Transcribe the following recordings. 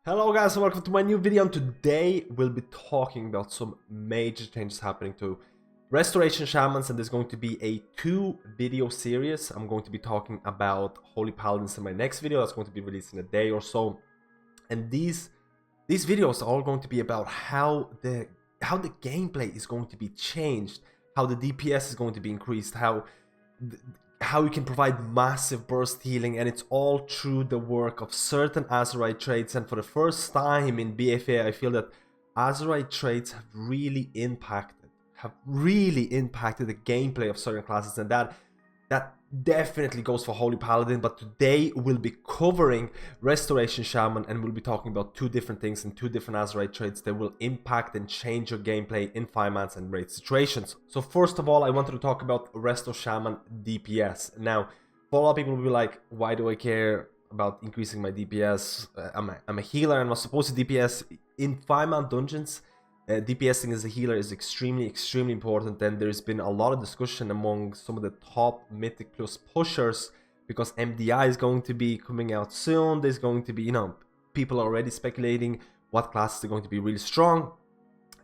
Hello guys and welcome to my new video, and today we'll be talking about some major changes happening to Restoration Shamans, and there's going to be a 2-video series. I'm going to be talking about Holy Paladins in my next video that's going to be released in a day or so. And these videos are all going to be about how the gameplay is going to be changed, how the DPS is going to be increased, how you can provide massive burst healing, and it's all through the work of certain Azerite traits. And for the first time in BfA, I feel that Azerite traits have really impacted the gameplay of certain classes, and that definitely goes for Holy Paladin. But today we'll be covering Restoration Shaman, and we'll be talking about two different things and two different Azerite traits that will impact and change your gameplay in 5-mans and raid situations. So first of all, I wanted to talk about Resto Shaman DPS. Now, for a lot of people will be like, why do I care about increasing my DPS? I'm a healer and was supposed to DPS. In 5-man dungeons, DPSing as a healer is extremely important, and there's been a lot of discussion among some of the top Mythic Plus pushers because MDI is going to be coming out soon. There's going to be, people are already speculating what classes are going to be really strong,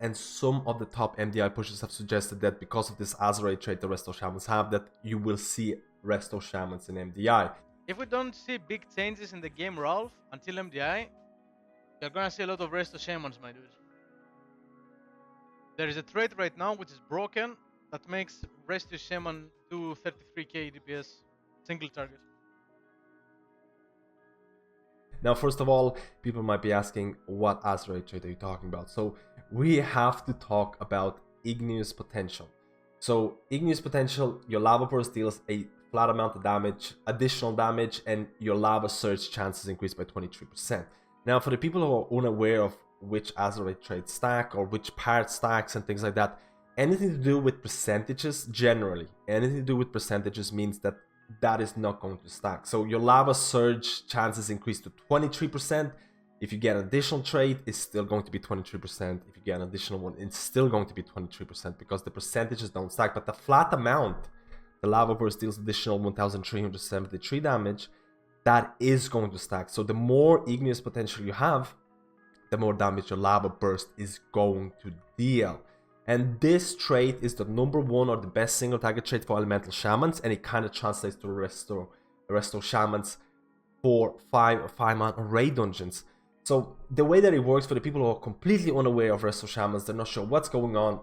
and some of the top MDI pushers have suggested that because of this Azerite trait the Resto Shamans have, that you will see Resto Shamans in MDI. If we don't see big changes in the game, Ralph, until MDI, you're gonna see a lot of Resto Shamans, my dude. There is a trait right now which is broken that makes Resto Shaman do 33k DPS single target. Now, first of all, people might be asking, what Azerite trait are you talking about? So we have to talk about Igneous Potential. So Igneous Potential, your Lava Burst deals a flat amount of damage, additional damage, and your Lava Surge chances increase by 23%. Now, for the people who are unaware of which Azerite trait stack or which part stacks and things like that, anything to do with percentages, generally, anything to do with percentages means that is not going to stack. So your Lava Surge chances increase to 23%. If you get an additional trait, it's still going to be 23%. If you get an additional one, it's still going to be 23% because the percentages don't stack. But the flat amount, the Lava Burst deals additional 1373 damage, that is going to stack. So the more Igneous Potential you have, the more damage your Lava Burst is going to deal. And this trait is the #1 or the best single target trait for Elemental Shamans, and it kind of translates to Resto Shamans for 5-man raid dungeons. So the way that it works, for the people who are completely unaware of Resto Shamans, they're not sure what's going on,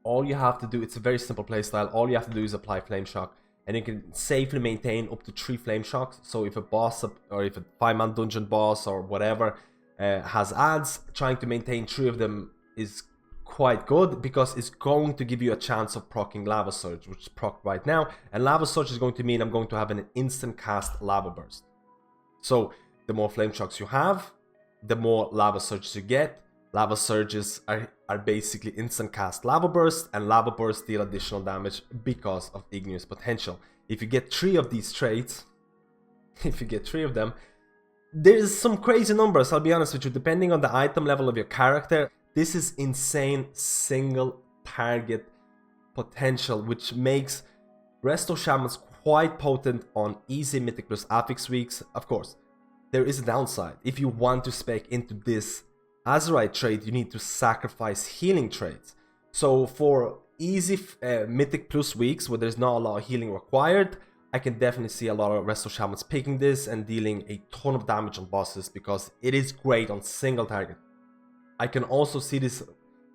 all you have to do, it's a very simple playstyle, all you have to do is apply Flame Shock, and you can safely maintain up to 3 Flame Shocks. So if a boss, or if a 5-man dungeon boss or whatever has ads, trying to maintain 3 of them is quite good because it's going to give you a chance of proccing Lava Surge, which is procced right now. And Lava Surge is going to mean I'm going to have an instant cast Lava Burst. So the more Flame Shocks you have, the more Lava Surges you get. Lava Surges are basically instant cast Lava Burst, and Lava Burst deal additional damage because of Igneous Potential. If you get 3 of these traits, if you get 3 of them, there's some crazy numbers, I'll be honest with you, depending on the item level of your character. This is insane single target potential, which makes Resto Shamans quite potent on easy Mythic Plus Affix weeks. Of course, there is a downside. If you want to spec into this Azerite trait, you need to sacrifice healing traits. So for easy Mythic Plus weeks where there's not a lot of healing required, I can definitely see a lot of Resto Shamans picking this and dealing a ton of damage on bosses because it is great on single target. I can also see this,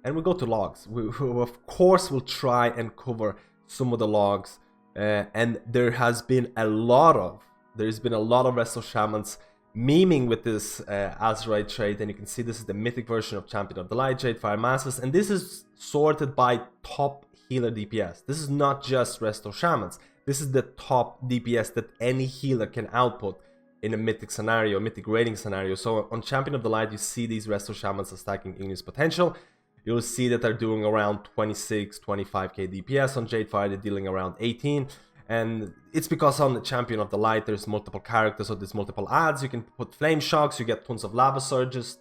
and we go to logs. We of course will try and cover some of the logs, and there's been a lot of Resto Shamans memeing with this Azerite trait, and you can see this is the mythic version of Champion of the Light Jade, Fire Masters, and this is sorted by top healer DPS. This is not just Resto Shamans. This is the top DPS that any healer can output in a mythic scenario, mythic raiding scenario. So on Champion of the Light, you see these Resto Shamans are stacking Igneous Potential. You'll see that they're doing around 26, 25k DPS. On Jadefire, they're dealing around 18. And it's because on the Champion of the Light, there's multiple characters, so there's multiple ads. You can put Flame Shocks, you get tons of Lava Surges.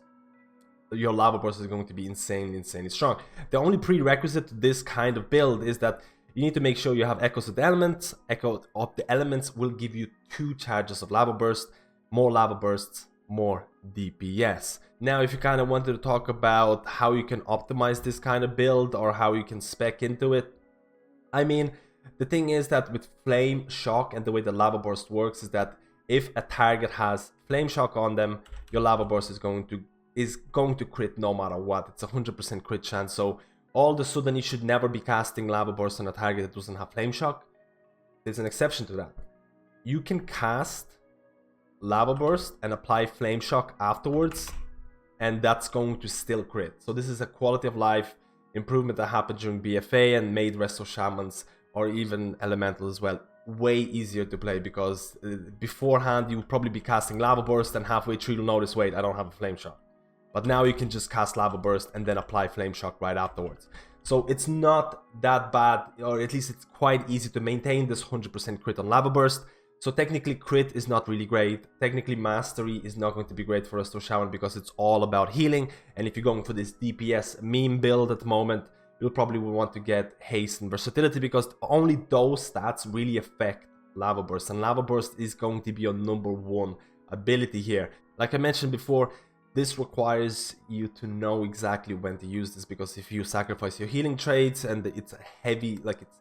Your Lava Burst is going to be insanely strong. The only prerequisite to this kind of build is that you need to make sure you have Echoes of the Elements. Echo of the Elements will give you 2 charges of Lava Burst. More Lava Bursts more DPS. Now, if you kind of wanted to talk about how you can optimize this kind of build or how you can spec into it, I mean, the thing is that with Flame Shock and the way the Lava Burst works is that if a target has Flame Shock on them, your Lava Burst is going to crit no matter what. It's 100% crit chance. So all of a sudden you should never be casting Lava Burst on a target that doesn't have Flame Shock. There's an exception to that. You can cast Lava Burst and apply Flame Shock afterwards, and that's going to still crit. So this is a quality of life improvement that happened during BfA and made Resto Shamans or even Elemental as well way easier to play, because beforehand you would probably be casting Lava Burst and halfway through you'll notice, wait, I don't have a Flame Shock. But now you can just cast Lava Burst and then apply Flame Shock right afterwards. So it's not that bad, or at least it's quite easy to maintain this 100% crit on Lava Burst. So technically crit is not really great. Technically mastery is not going to be great for Resto Shaman because it's all about healing. And if you're going for this DPS meme build at the moment, you'll probably want to get haste and versatility, because only those stats really affect Lava Burst. And Lava Burst is going to be your #1 ability here. Like I mentioned before, this requires you to know exactly when to use this, because if you sacrifice your healing traits and it's a heavy, like it's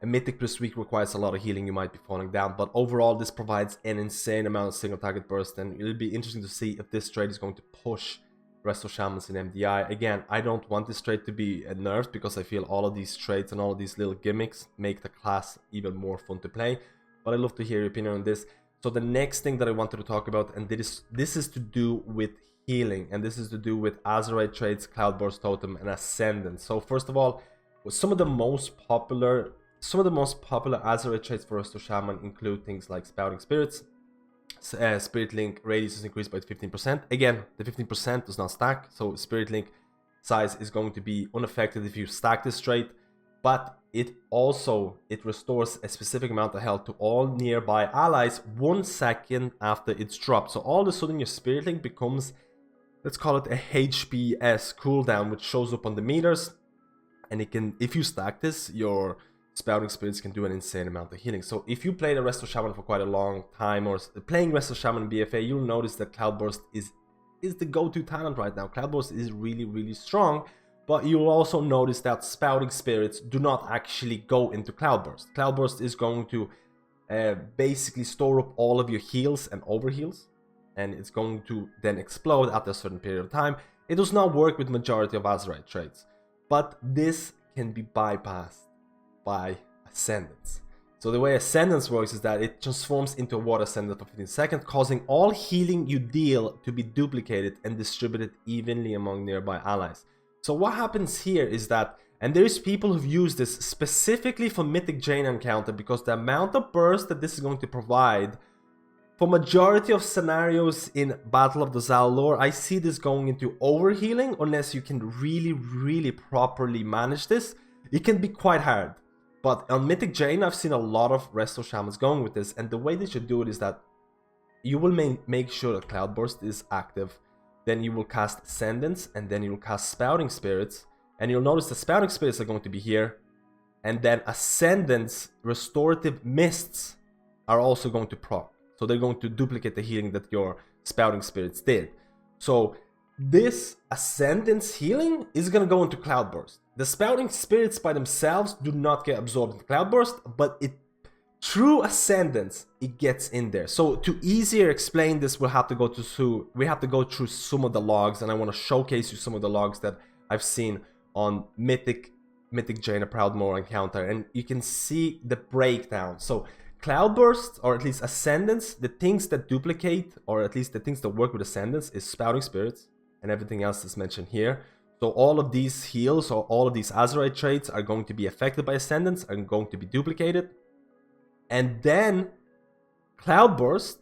a mythic plus weak requires a lot of healing, you might be falling down. But overall, this provides an insane amount of single target burst, and it'll be interesting to see if this trait is going to push Resto Shamans in MDI. Again, I don't want this trait to be nerfed, because I feel all of these traits and all of these little gimmicks make the class even more fun to play. But I'd love to hear your opinion on this. So the next thing that I wanted to talk about, and this is to do with healing, and this is to do with Azerite traits, Cloudburst Totem, and Ascendant. So first of all, some of the most popular Azerite traits for Resto Shaman include things like Spouting Spirits. Spirit Link radius is increased by 15%. Again, the 15% does not stack, so Spirit Link size is going to be unaffected if you stack this trait. But it restores a specific amount of health to all nearby allies 1 second after it's dropped. So all of a sudden your Spirit Link becomes, let's call it a HPS cooldown, which shows up on the meters. And it can, if you stack this, your Spouting Spirits can do an insane amount of healing. So if you played a Resto Shaman for quite a long time, or playing Resto Shaman in BfA, you'll notice that Cloudburst is the go-to talent right now. Cloudburst is really, really strong, but you'll also notice that Spouting Spirits do not actually go into Cloudburst. Cloudburst is going to basically store up all of your heals and overheals, and it's going to then explode after a certain period of time. It does not work with majority of Azerite traits, but this can be bypassed by Ascendance. So the way Ascendance works is that it transforms into a Water Ascendant for 15 seconds, causing all healing you deal to be duplicated and distributed evenly among nearby allies. So what happens here is that, and there's people who've used this specifically for Mythic Jaina encounter, because the amount of burst that this is going to provide for majority of scenarios in Battle of the Zal lore, I see this going into overhealing unless you can really, really properly manage this. It can be quite hard. But on Mythic Jaina, I've seen a lot of Resto Shamans going with this, and the way they should do it is that you will make sure that Cloudburst is active, then you will cast Ascendance, and then you will cast Spouting Spirits, and you'll notice the Spouting Spirits are going to be here, and then Ascendance Restorative Mists are also going to proc. So they're going to duplicate the healing that your Spouting Spirits did. So this Ascendance healing is going to go into Cloudburst. The Spouting Spirits by themselves do not get absorbed into Cloudburst, but through Ascendance, it gets in there. So to easier explain this, we have to go through some of the logs, and I want to showcase you some of the logs that I've seen on Mythic Jaina Proudmoore encounter, and you can see the breakdown. So Cloudburst, or at least Ascendance, the things that duplicate, or at least the things that work with Ascendance, is Spouting Spirits and everything else that's mentioned here. So all of these heals, or all of these Azerite traits, are going to be affected by Ascendance, are going to be duplicated. And then Cloudburst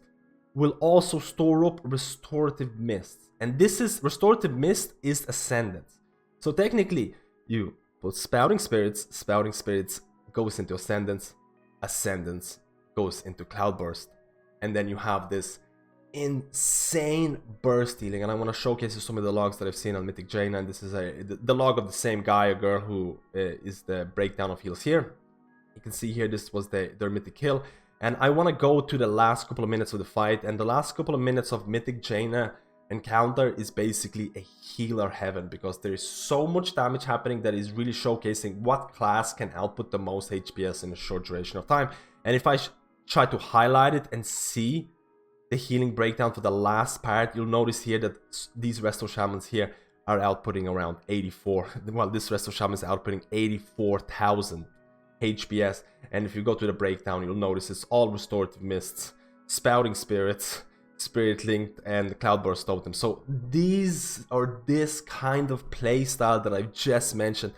will also store up Restorative Mists. And Restorative Mist is Ascendance. So technically, you put Spouting Spirits goes into Ascendance, Ascendance goes into Cloudburst. And then you have this insane burst healing, and I want to showcase you some of the logs that I've seen on Mythic Jaina, and this is the log of the same guy or girl who is the breakdown of heals here. You can see here this was their mythic kill, And I want to go to the last couple of minutes of the fight, and the last couple of minutes of Mythic Jaina encounter is basically a healer heaven, because there is so much damage happening that is really showcasing what class can output the most HPS in a short duration of time. And if I try to highlight it and see the healing breakdown for the last part, you'll notice here that these Resto Shamans here are outputting around 84. Well, this Resto Shaman is outputting 84,000 HPS. And if you go to the breakdown, you'll notice it's all Restorative Mists, Spouting Spirits, Spirit Linked, and Cloudburst Totem. So these, or this kind of playstyle that I've just mentioned,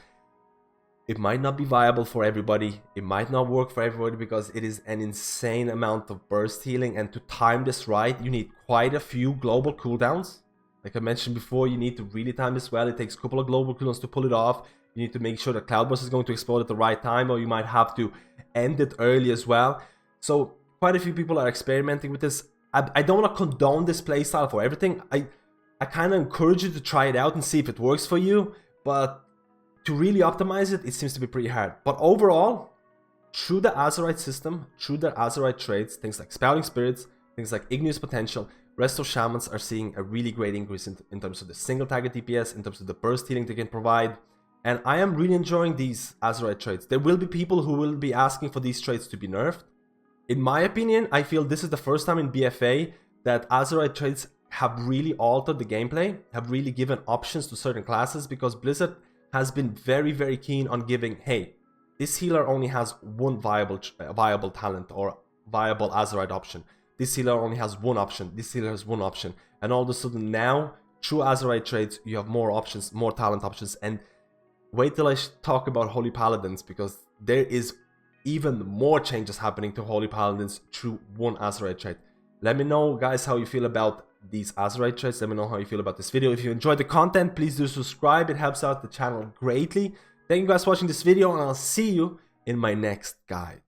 it might not be viable for everybody. It might not work for everybody because it is an insane amount of burst healing. And to time this right, you need quite a few global cooldowns. Like I mentioned before, you need to really time this well. It takes a couple of global cooldowns to pull it off. You need to make sure that Cloudburst is going to explode at the right time, or you might have to end it early as well. So quite a few people are experimenting with this. I don't want to condone this playstyle for everything. I kind of encourage you to try it out and see if it works for you. But to really optimize it, it seems to be pretty hard. But overall, through the Azerite system, through the Azerite traits, things like Spouting Spirits, things like Igneous Potential, Resto Shamans are seeing a really great increase in terms of the single target DPS, in terms of the burst healing they can provide. And I am really enjoying these Azerite traits. There will be people who will be asking for these traits to be nerfed. In my opinion, I feel this is the first time in BfA that Azerite traits have really altered the gameplay, have really given options to certain classes, because Blizzard has been very, very keen on giving, hey, this healer only has one viable talent or viable Azerite option. This healer only has one option. This healer has one option. And all of a sudden now, through Azerite traits, you have more options, more talent options. And wait till I talk about Holy Paladins, because there is even more changes happening to Holy Paladins through one Azerite trait. Let me know, guys, how you feel about these Azerite traits. Let me know how you feel about this video. If you enjoyed the content, please do subscribe. It helps out the channel greatly. Thank you guys for watching this video, and I'll see you in my next guide.